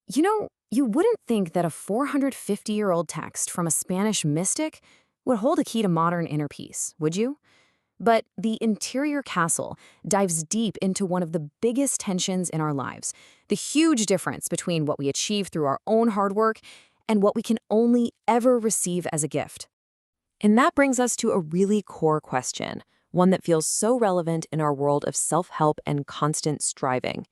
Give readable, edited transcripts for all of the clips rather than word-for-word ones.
You wouldn't think that a 450-year-old text from a Spanish mystic would hold a key to modern inner peace, would you? But the interior castle dives deep into one of the biggest tensions in our lives, the huge difference between what we achieve through our own hard work and what we can only ever receive as a gift. And that brings us to a really core question, one that feels so relevant in our world of self-help and constant striving.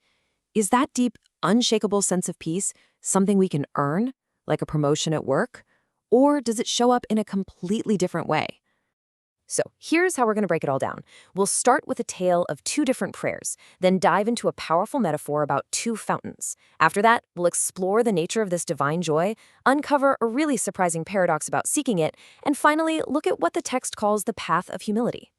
Is that deep, unshakable sense of peace something we can earn, like a promotion at work? Or does it show up in a completely different way? So here's how we're going to break it all down. We'll start with a tale of two different prayers, then dive into a powerful metaphor about two fountains. After that, we'll explore the nature of this divine joy, uncover a really surprising paradox about seeking it, and finally, look at what the text calls the path of humility.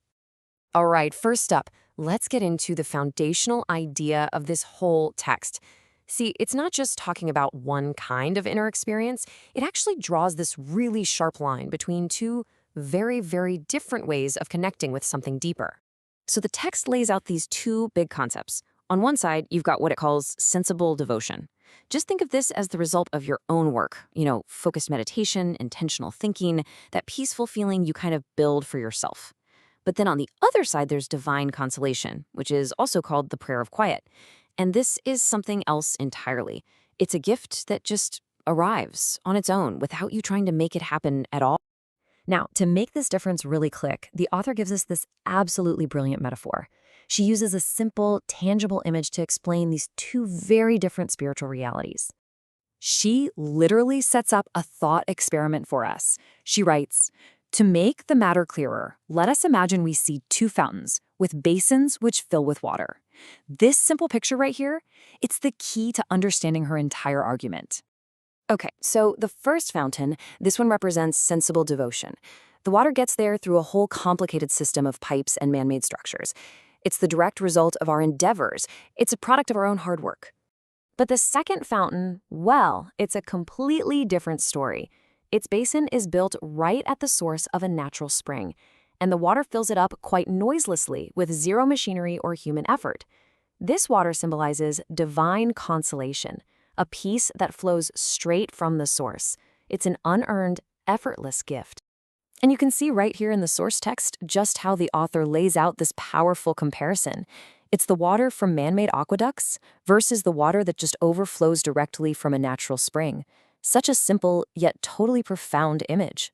All right, first up, let's get into the foundational idea of this whole text. See, it's not just talking about one kind of inner experience. It actually draws this really sharp line between two very, very different ways of connecting with something deeper. So the text lays out these two big concepts. On one side, you've got what it calls sensible devotion. Just think of this as the result of your own work, focused meditation, intentional thinking, that peaceful feeling you kind of build for yourself. But then on the other side, there's divine consolation, which is also called the prayer of quiet. And this is something else entirely. It's a gift that just arrives on its own without you trying to make it happen at all. Now, to make this difference really click, the author gives us this absolutely brilliant metaphor. She uses a simple, tangible image to explain these two very different spiritual realities. She literally sets up a thought experiment for us. She writes, "To make the matter clearer, let us imagine we see two fountains with basins which fill with water. This simple picture right here, it's the key to understanding her entire argument." Okay, so the first fountain, this one represents sensible devotion. The water gets there through a whole complicated system of pipes and man-made structures. It's the direct result of our endeavors. It's a product of our own hard work. But the second fountain, well, it's a completely different story. Its basin is built right at the source of a natural spring, and the water fills it up quite noiselessly with zero machinery or human effort. This water symbolizes divine consolation, a peace that flows straight from the source. It's an unearned, effortless gift. And you can see right here in the source text just how the author lays out this powerful comparison. It's the water from man-made aqueducts versus the water that just overflows directly from a natural spring. Such a simple yet totally profound image.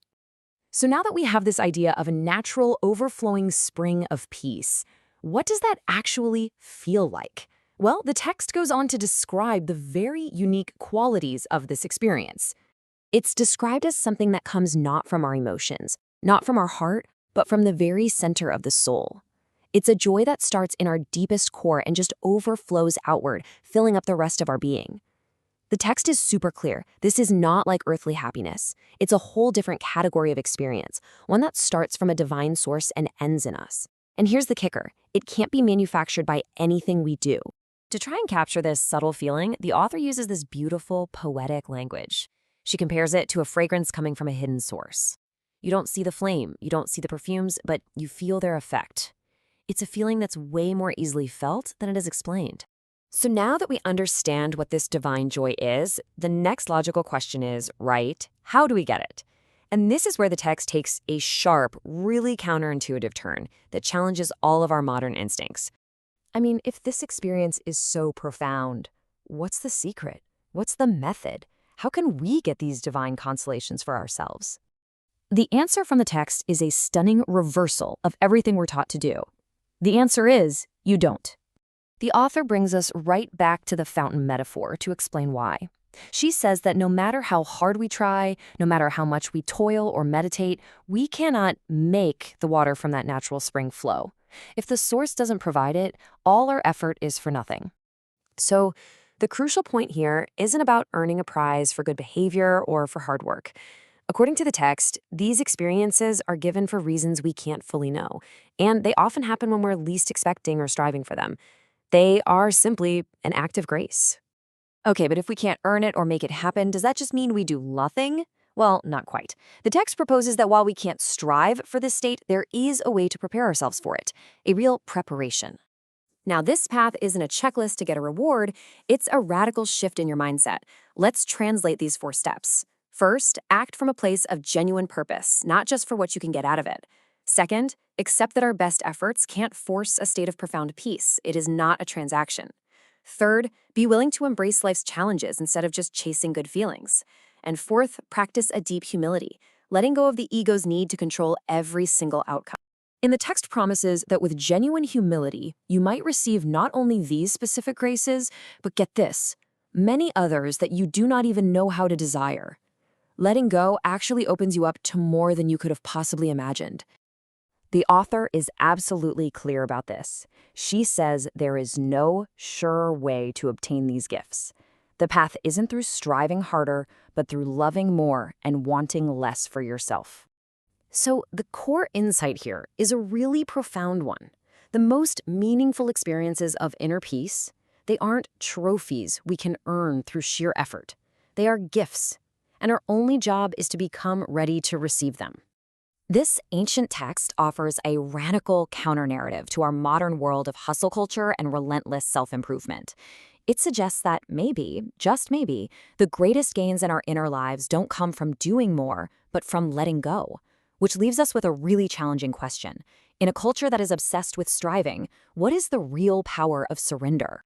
So now that we have this idea of a natural overflowing spring of peace, what does that actually feel like? Well, the text goes on to describe the very unique qualities of this experience. It's described as something that comes not from our emotions, not from our heart, but from the very center of the soul. It's a joy that starts in our deepest core and just overflows outward, filling up the rest of our being. The text is super clear. This is not like earthly happiness. It's a whole different category of experience, one that starts from a divine source and ends in us. And here's the kicker. It can't be manufactured by anything we do. To try and capture this subtle feeling, the author uses this beautiful, poetic language. She compares it to a fragrance coming from a hidden source. You don't see the flame, you don't see the perfumes, but you feel their effect. It's a feeling that's way more easily felt than it is explained. So now that we understand what this divine joy is, the next logical question is, right, how do we get it? And this is where the text takes a sharp, really counterintuitive turn that challenges all of our modern instincts. I mean, if this experience is so profound, what's the secret? What's the method? How can we get these divine consolations for ourselves? The answer from the text is a stunning reversal of everything we're taught to do. The answer is, you don't. The author brings us right back to the fountain metaphor to explain why. She says that no matter how hard we try, no matter how much we toil or meditate, we cannot make the water from that natural spring flow. If the source doesn't provide it, all our effort is for nothing. So the crucial point here isn't about earning a prize for good behavior or for hard work. According to the text, these experiences are given for reasons we can't fully know, and they often happen when we're least expecting or striving for them. They are simply an act of grace. Okay, but if we can't earn it or make it happen, does that just mean we do nothing? Well, not quite. The text proposes that while we can't strive for this state, there is a way to prepare ourselves for it, a real preparation. Now, this path isn't a checklist to get a reward, it's a radical shift in your mindset. Let's translate these 4 steps. First, act from a place of genuine purpose, not just for what you can get out of it. Second, accept that our best efforts can't force a state of profound peace. It is not a transaction. Third, be willing to embrace life's challenges instead of just chasing good feelings. And fourth, practice a deep humility, letting go of the ego's need to control every single outcome. In the text promises that with genuine humility, you might receive not only these specific graces, but get this, many others that you do not even know how to desire. Letting go actually opens you up to more than you could have possibly imagined. The author is absolutely clear about this. She says there is no sure way to obtain these gifts. The path isn't through striving harder, but through loving more and wanting less for yourself. So the core insight here is a really profound one. The most meaningful experiences of inner peace, they aren't trophies we can earn through sheer effort. They are gifts, and our only job is to become ready to receive them. This ancient text offers a radical counter-narrative to our modern world of hustle culture and relentless self-improvement. It suggests that maybe, just maybe, the greatest gains in our inner lives don't come from doing more, but from letting go. Which leaves us with a really challenging question. In a culture that is obsessed with striving, what is the real power of surrender?